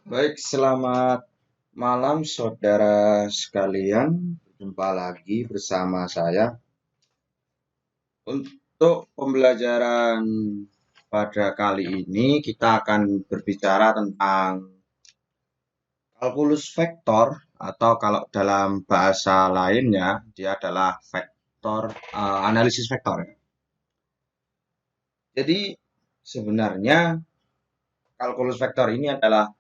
Baik, selamat malam saudara sekalian. Berjumpa lagi bersama saya. Untuk pembelajaran pada kali ini kita akan berbicara tentang kalkulus vektor atau kalau dalam bahasa lainnya dia adalah vektor analisis vektor. Jadi sebenarnya kalkulus vektor ini adalah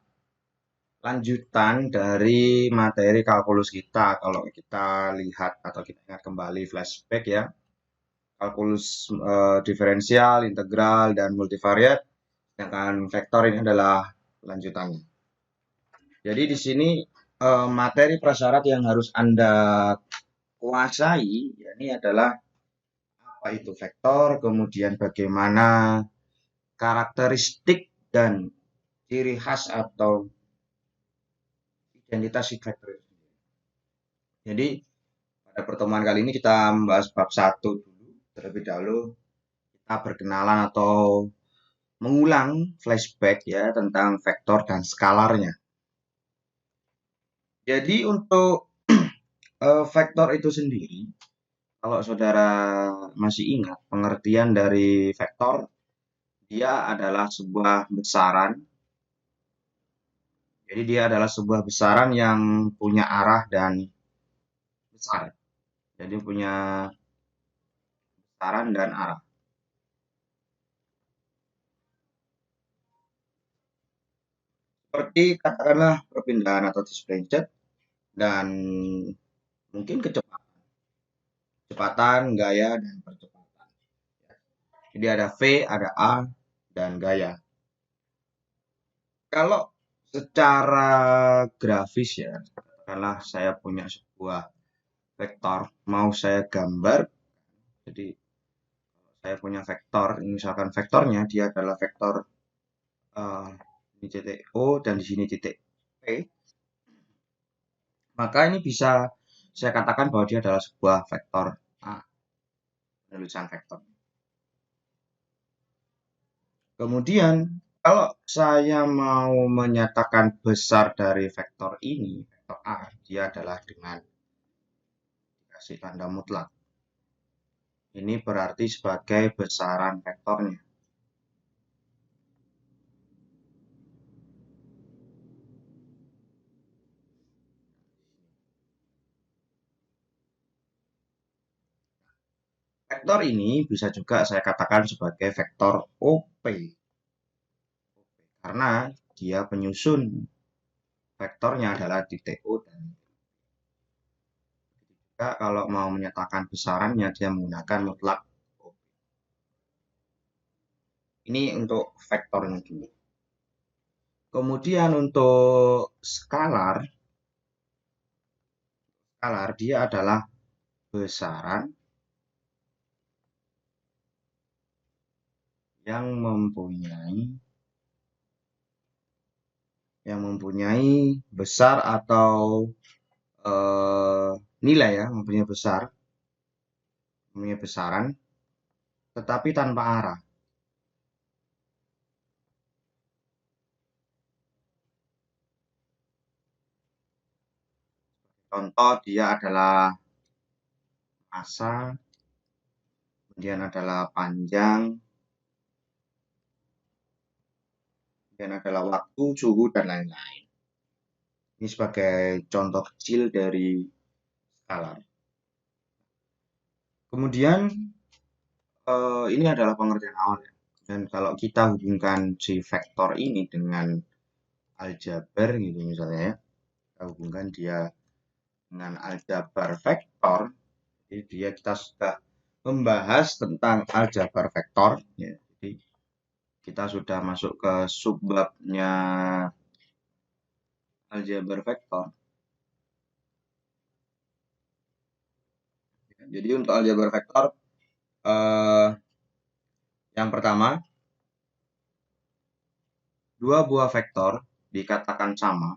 lanjutan dari materi kalkulus kita. Kalau kita lihat atau kita ingat kembali flashback ya, kalkulus diferensial, integral, dan multivariat, sedangkan vektor ini adalah lanjutannya. Jadi di sini materi prasyarat yang harus Anda kuasai, ya, ini adalah apa itu vektor, kemudian bagaimana karakteristik dan ciri khas atau identitas si vektor. Jadi pada pertemuan kali ini kita membahas bab 1 dulu. Terlebih dahulu kita berkenalan atau mengulang flashback ya tentang vektor dan skalarnya. Jadi untuk vektor itu sendiri, kalau saudara masih ingat pengertian dari vektor, dia adalah sebuah besaran. Jadi dia adalah sebuah besaran yang punya arah dan besar. Jadi punya besaran dan arah. Seperti katakanlah perpindahan atau displacement dan mungkin kecepatan, gaya, dan percepatan. Jadi ada V, ada A, dan gaya. Kalau secara grafis ya, katakanlah saya punya sebuah vektor, mau saya gambar, jadi saya punya vektor, misalkan vektornya dia adalah vektor ini titik O dan di sini titik P, maka ini bisa saya katakan bahwa dia adalah sebuah vektor A, penulisan vektor. Kemudian, kalau saya mau menyatakan besar dari vektor ini, vektor A, dia adalah dengan dikasih tanda mutlak. Ini berarti sebagai besaran vektornya. Vektor ini bisa juga saya katakan sebagai vektor OP. Karena dia penyusun vektornya adalah titik O dan juga kalau mau menyatakan besarannya dia menggunakan mutlak OP. Ini untuk vektornya dulu. Kemudian untuk skalar dia adalah besaran yang mempunyai besar atau nilai ya, mempunyai besaran, tetapi tanpa arah. Contoh dia adalah massa, kemudian adalah panjang, kemudian adalah waktu, suhu, dan lain-lain. Ini sebagai contoh kecil dari skalar. Kemudian ini adalah pengertian awal ya. Dan kalau kita hubungkan si vektor ini dengan aljabar gitu misalnya ya, kita hubungkan dia dengan aljabar vektor, jadi kita sudah membahas tentang aljabar vektor ya. Jadi kita sudah masuk ke subbabnya aljabar vektor. Jadi untuk aljabar vektor yang pertama, dua buah vektor dikatakan sama.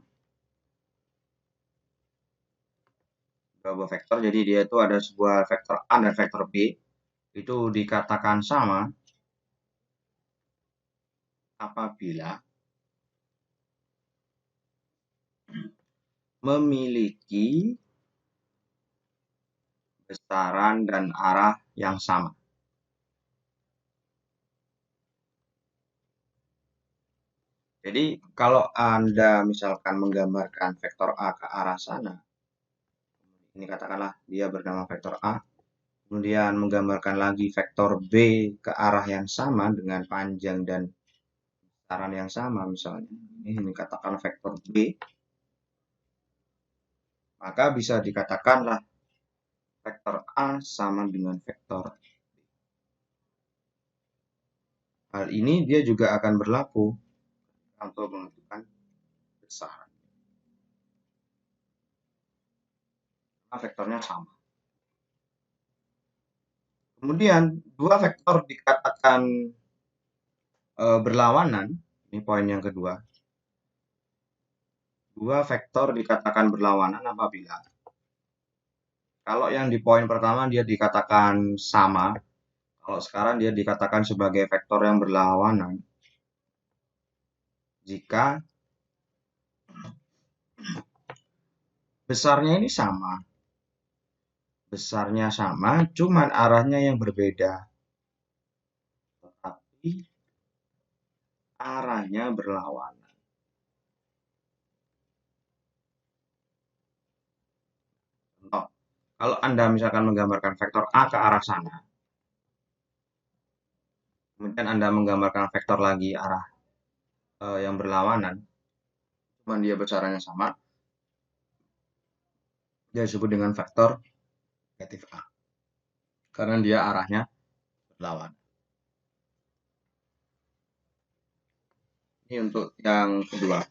Dua buah vektor, jadi dia itu ada sebuah vektor A dan vektor B, itu dikatakan sama apabila memiliki besaran dan arah yang sama. Jadi kalau Anda misalkan menggambarkan vektor A ke arah sana, ini katakanlah dia bernama vektor A, kemudian menggambarkan lagi vektor B ke arah yang sama dengan panjang dan besaran yang sama misalnya, ini katakan vektor B, maka bisa dikatakanlah vektor A sama dengan vektor B. Hal ini dia juga akan berlaku untuk menentukan besaran. Karena vektornya sama. Kemudian dua vektor dikatakan berlawanan, ini poin yang kedua. Dua vektor dikatakan berlawanan apabila kalau yang di poin pertama dia dikatakan sama, kalau sekarang dia dikatakan sebagai vektor yang berlawanan jika besarnya ini sama. Besarnya sama, cuman arahnya yang berbeda. Tetapi arahnya berlawanan. Contoh, kalau Anda misalkan menggambarkan vektor A ke arah sana, kemudian Anda menggambarkan vektor lagi arah yang berlawanan, cuman dia besarannya sama, dia disebut dengan vektor negatif A. Karena dia arahnya berlawanan. Ini untuk yang kedua.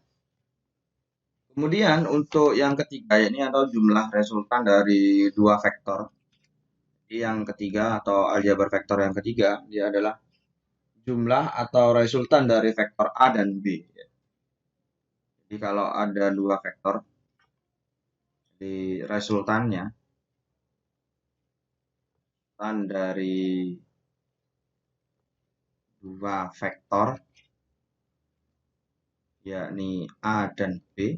Kemudian untuk yang ketiga ini atau jumlah resultan dari dua vektor. Jadi yang ketiga atau aljabar vektor yang ketiga dia adalah jumlah atau resultan dari vektor A dan B. Jadi kalau ada dua vektor, di resultannya dari dua vektor yakni A dan B.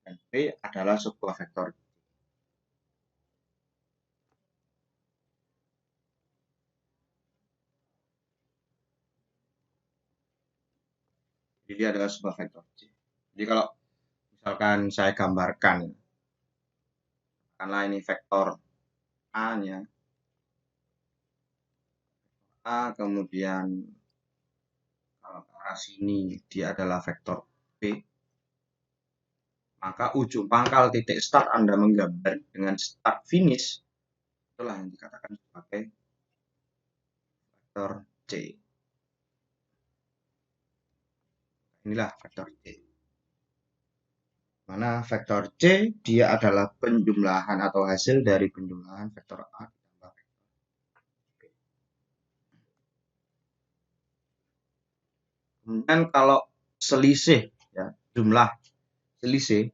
Dan B adalah sebuah vektor. Jadi dia adalah sebuah vektor C. Jadi kalau misalkan saya gambarkan, karena ini vektor A-nya, A kemudian kalau ke arah sini dia adalah vektor B, maka ujung pangkal titik start Anda menggambar dengan start finish, itulah yang dikatakan sebagai vektor C. Inilah vektor C. Mana vektor C dia adalah penjumlahan atau hasil dari penjumlahan vektor A ditambah vektor B. Kemudian kalau selisih ya, jumlah selisih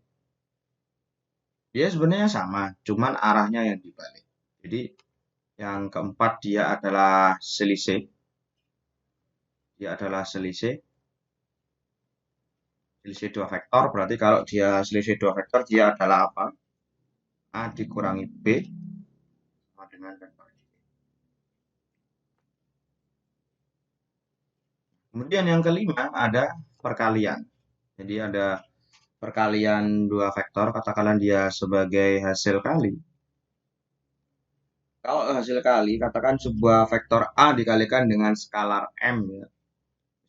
dia sebenarnya sama, cuman arahnya yang dibalik. Jadi yang keempat dia adalah selisih. Dia adalah selisih dua vektor, berarti kalau dia selisih dua vektor dia adalah apa? A dikurangi B sama dengan vektor C. Kemudian yang kelima ada perkalian. Jadi ada perkalian dua vektor, katakanlah dia sebagai hasil kali. Kalau hasil kali, katakan sebuah vektor A dikalikan dengan skalar M. Ya.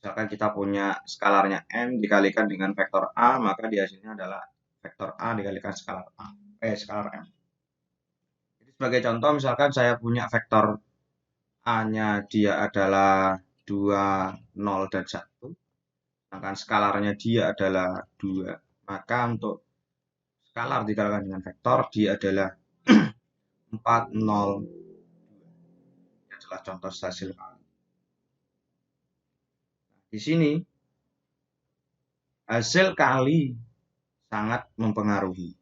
Misalkan kita punya skalarnya M dikalikan dengan vektor A, maka di hasilnya adalah vektor A dikalikan skalar M. Jadi sebagai contoh, misalkan saya punya vektor A-nya dia adalah 2, 0, dan 1. Sedangkan skalarnya dia adalah 2. Maka untuk skalar dikalikan dengan vektor, dia adalah 4, 0, 2. Ini adalah contoh hasil kali. Di sini, hasil kali sangat mempengaruhi.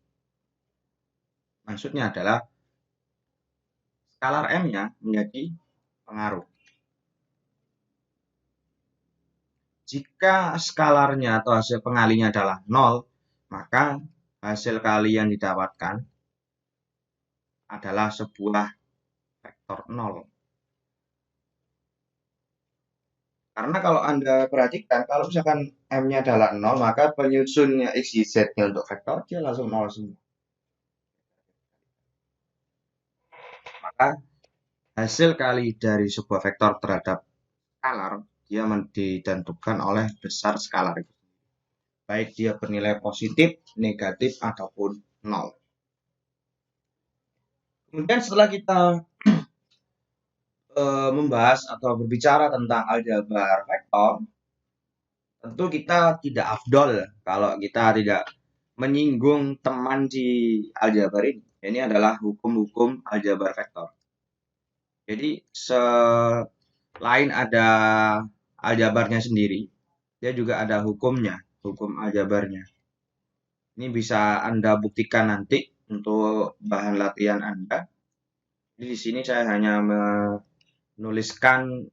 Maksudnya adalah skalar M-nya menjadi pengaruh. Jika skalarnya atau hasil pengalinya adalah 0, maka hasil kali yang didapatkan adalah sebuah vektor 0. Karena kalau Anda perhatikan, kalau misalkan M-nya adalah 0, maka penyusunnya X, Y, Z-nya untuk vektor, dia langsung 0 semua. Maka hasil kali dari sebuah vektor terhadap skalar, dia ditentukan oleh besar skalar itu. Baik dia bernilai positif, negatif, ataupun 0. Kemudian setelah kita membahas atau berbicara tentang aljabar vektor, tentu kita tidak afdol kalau kita tidak menyinggung teman di aljabar ini. Ini adalah hukum-hukum aljabar vektor. Jadi selain ada aljabarnya sendiri, dia juga ada hukumnya, hukum aljabarnya. Ini bisa Anda buktikan nanti untuk bahan latihan Anda. Jadi di sini saya hanya menuliskan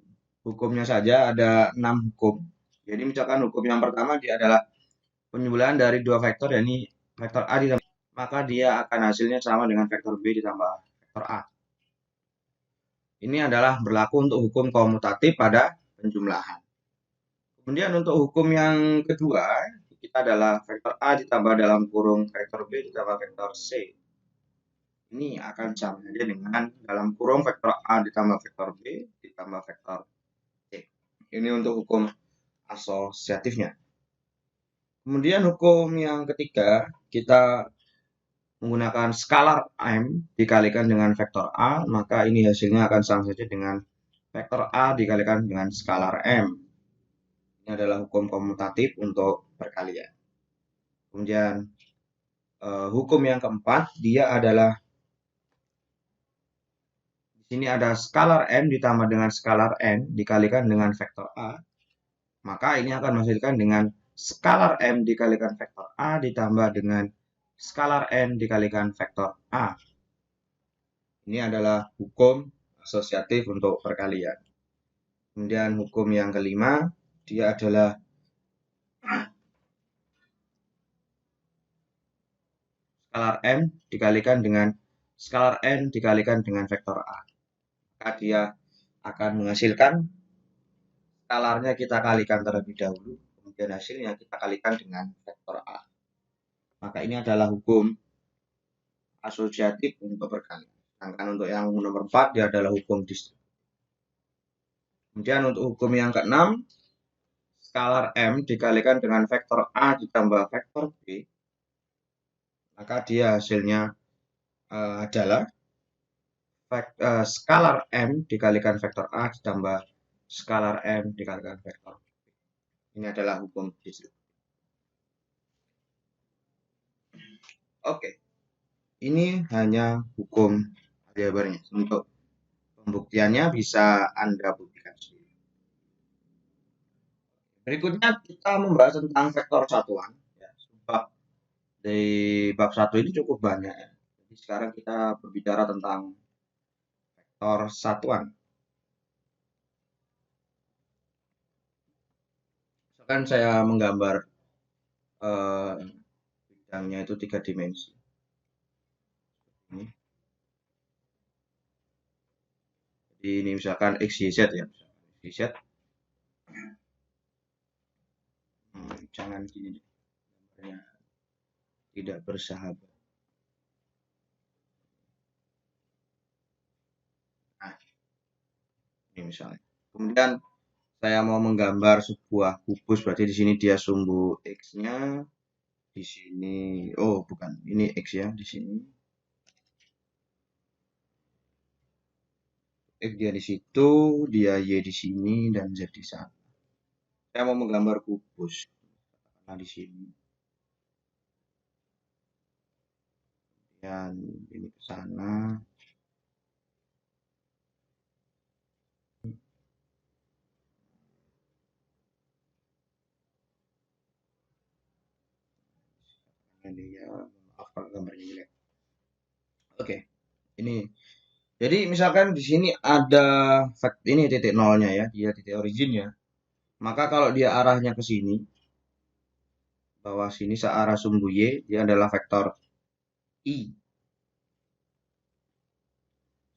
hukumnya saja, ada 6 hukum. Jadi misalkan hukum yang pertama dia adalah penjumlahan dari dua vektor, yakni vektor A ditambah, maka dia akan hasilnya sama dengan vektor B ditambah vektor A. Ini adalah berlaku untuk hukum komutatif pada penjumlahan. Kemudian untuk hukum yang kedua, kita adalah vektor A ditambah dalam kurung vektor B ditambah vektor C. Ini akan sama saja dengan dalam kurung vektor A ditambah vektor B ditambah vektor C. Ini untuk hukum asosiatifnya. Kemudian hukum yang ketiga, kita menggunakan skalar M dikalikan dengan vektor A, maka ini hasilnya akan sama saja dengan vektor A dikalikan dengan skalar M. Ini adalah hukum komutatif untuk perkalian. Kemudian hukum yang keempat, dia adalah di sini ada skalar M ditambah dengan skalar N dikalikan dengan vektor A, maka ini akan menghasilkan dengan skalar M dikalikan vektor A ditambah dengan skalar N dikalikan vektor A. Ini adalah hukum asosiatif untuk perkalian. Kemudian hukum yang kelima, dia adalah skalar M dikalikan dengan skalar N dikalikan dengan vektor A. Maka dia akan menghasilkan skalarnya kita kalikan terlebih dahulu, kemudian hasilnya kita kalikan dengan vektor A. Maka ini adalah hukum asosiatif untuk perkalian. Sedangkan untuk yang nomor 4 dia adalah hukum distributif. Kemudian untuk hukum yang keenam, skalar M dikalikan dengan vektor A ditambah vektor B, maka dia hasilnya adalah skalar M dikalikan vektor A ditambah skalar M dikalikan vektor B. Ini adalah hukum distributif. Oke. Ini hanya hukum aljabarnya. Untuk pembuktiannya bisa Anda buktikan sendiri. Berikutnya kita membahas tentang vektor satuan. Ya, sebab di bab 1 ini cukup banyak. Ya. Jadi sekarang kita berbicara tentang vektor satuan. Misalkan saya menggambar bidangnya itu 3 dimensi. Ini. Jadi ini misalkan X, Y, Z ya. X, Y, Z. Jangan gini deh. Gambarnya tidak bersahabat. Nah, ini misalnya. Kemudian saya mau menggambar sebuah kubus, berarti di sini dia sumbu X-nya, di sini, oh bukan, ini X ya, di sini. X dia di situ, dia Y di sini, dan Z di sana. Saya mau menggambar kubus, nah di sini. Dan ini ke sana. Ini ya, maaf kalau gambarnya jelek. Oke, ini. Jadi misalkan di sini ada ini titik nolnya ya, dia titik originnya. Maka kalau dia arahnya ke sini, bawah sini searah sumbu Y, dia adalah vektor I.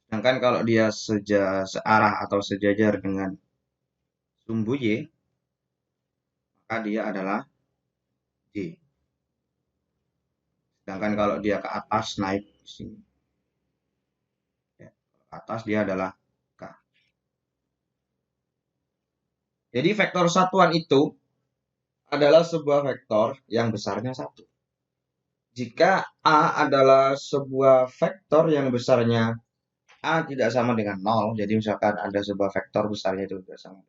Sedangkan kalau dia searah atau sejajar dengan sumbu Y, maka dia adalah J. Sedangkan kalau dia ke atas naik di sini, ya, ke atas dia adalah K. Jadi vektor satuan itu adalah sebuah vektor yang besarnya satu. Jika A adalah sebuah vektor yang besarnya A tidak sama dengan 0, jadi misalkan ada sebuah vektor besarnya itu tidak sama,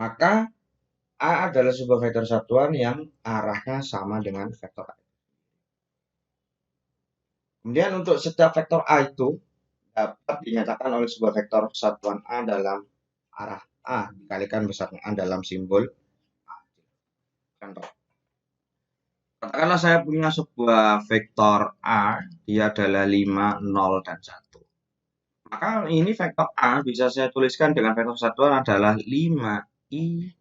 maka A adalah sebuah vektor satuan yang arahnya sama dengan vektor A. Kemudian untuk setiap vektor A itu dapat dinyatakan oleh sebuah vektor satuan A dalam arah A dikalikan besarnya A dalam simbol A. Contoh. Katakanlah saya punya sebuah vektor A, dia adalah 5, 0, dan 1. Maka ini vektor A bisa saya tuliskan dengan vektor satuan adalah 5i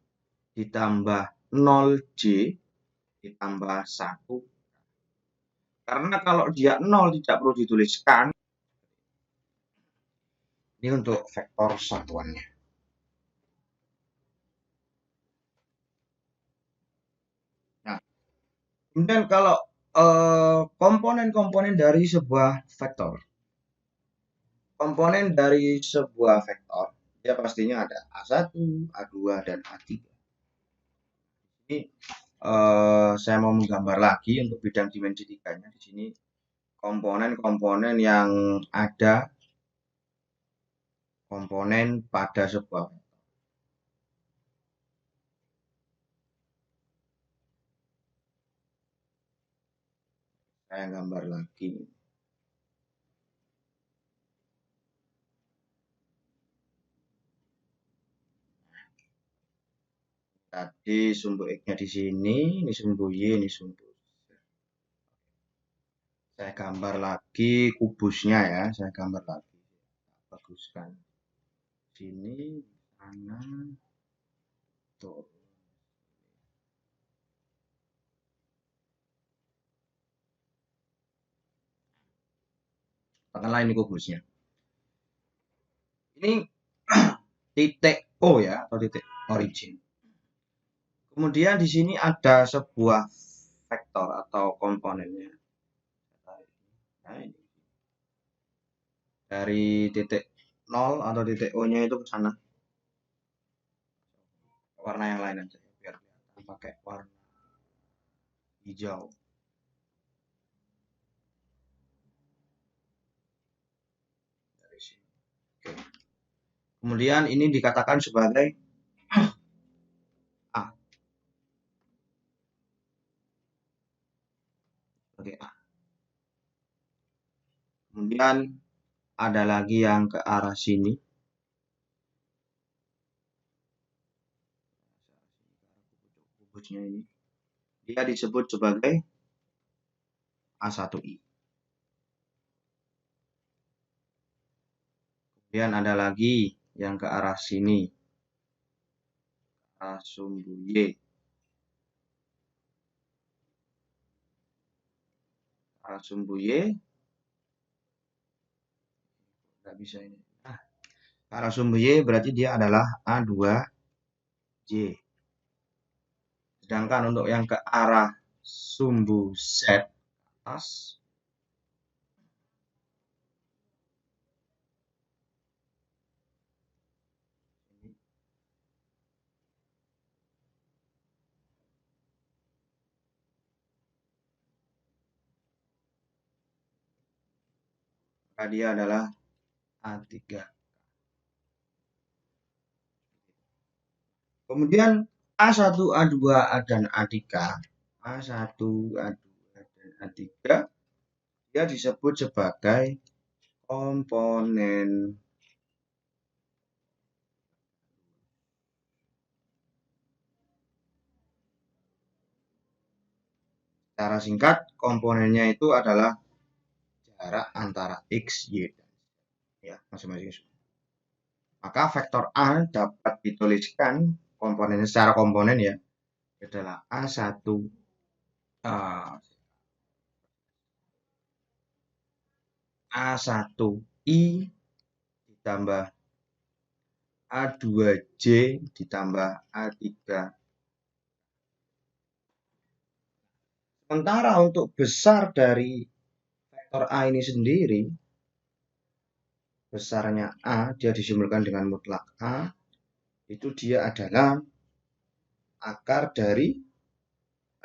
ditambah 0j ditambah 1. Karena kalau dia 0 tidak perlu dituliskan. Ini untuk vektor satuannya. Nah, kemudian kalau komponen-komponen dari sebuah vektor. Komponen dari sebuah vektor, dia pastinya ada A1, A2, dan A3. Ini saya mau menggambar lagi untuk bidang dimensi 3-nya. Di sini komponen-komponen yang ada komponen pada sebuah vektor. Saya gambar lagi. Tadi sumbu X-nya di sini, ini sumbu Y, ini sumbu Z. Saya gambar lagi kubusnya ya, saya gambar lagi. Baguskan. Sini, sana, tuh. Katakanlah ini kubusnya. Ini titik O ya, atau titik origin. Kemudian di sini ada sebuah vektor atau komponennya. Nah, ini. Dari titik 0 atau titik O-nya itu ke sana. Warna yang lain aja biar kelihatan pakai warna hijau. Dari sini. Oke. Kemudian ini dikatakan sebagai A. Sebagai A. Kemudian ada lagi yang ke arah sini. Kubusnya ini. Dia disebut sebagai A1I. Kemudian ada lagi yang ke arah sini. Arah sumbu Y. Arah sumbu Y. Nggak bisa ini. Nah, arah sumbu Y berarti dia adalah A2J. Sedangkan untuk yang ke arah sumbu Z atas, maka dia adalah A3. Kemudian A1, A2, dan A3. A1, A2, dan A3 dia disebut sebagai komponen. Secara singkat, komponennya itu adalah jarak antara X, Y, dan Z. Ya, masing-masing. Maka vektor A dapat dituliskan komponen secara komponen ya adalah A1 A1I ditambah A2J ditambah A3. Sementara untuk besar dari vektor A ini sendiri, besarnya A, dia disimbolkan dengan mutlak A, itu dia adalah akar dari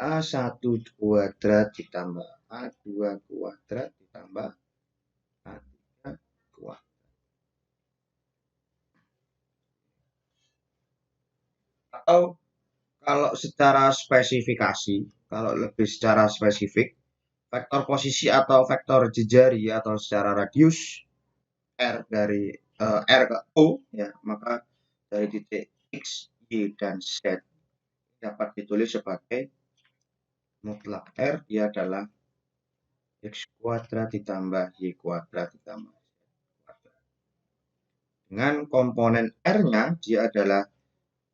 A1 kuadrat ditambah A2 kuadrat ditambah A3 kuadrat. Atau kalau secara spesifikasi, kalau lebih secara spesifik, vektor posisi atau vektor jejari atau secara radius R dari R ke O, ya, maka dari titik X, Y, dan Z dapat ditulis sebagai mutlak R, dia adalah X kuadrat ditambah Y kuadrat ditambah Z kuadrat. Dengan komponen R-nya, dia adalah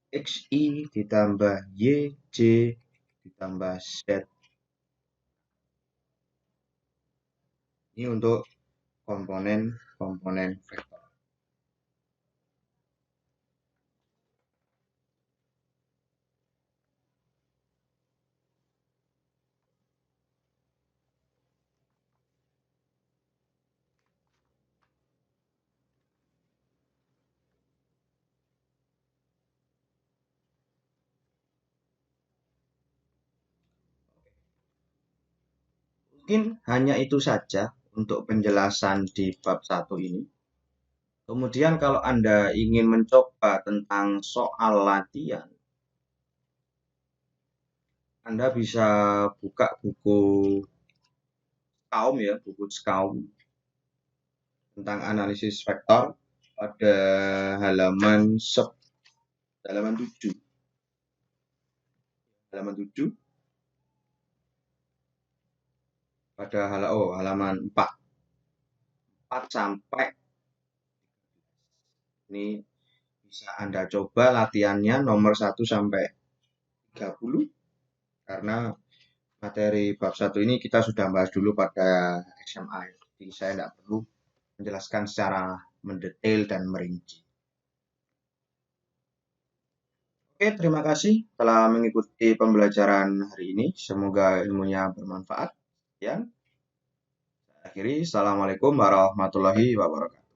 XI ditambah YJ ditambah Z. Ini untuk komponen vektor. Mungkin hanya itu saja untuk penjelasan di bab 1 ini. Kemudian kalau Anda ingin mencoba tentang soal latihan, Anda bisa buka buku Skaum ya, buku Skaum tentang analisis vektor pada halaman 7. Halaman 7 pada halaman 4. 4 sampai ini bisa Anda coba latihannya nomor 1 sampai 30 karena materi bab 1 ini kita sudah bahas dulu pada SMA. Jadi saya tidak perlu menjelaskan secara mendetail dan merinci. Oke, terima kasih telah mengikuti pembelajaran hari ini. Semoga ilmunya bermanfaat. Sekian. Akhiri, Assalamualaikum warahmatullahi wabarakatuh.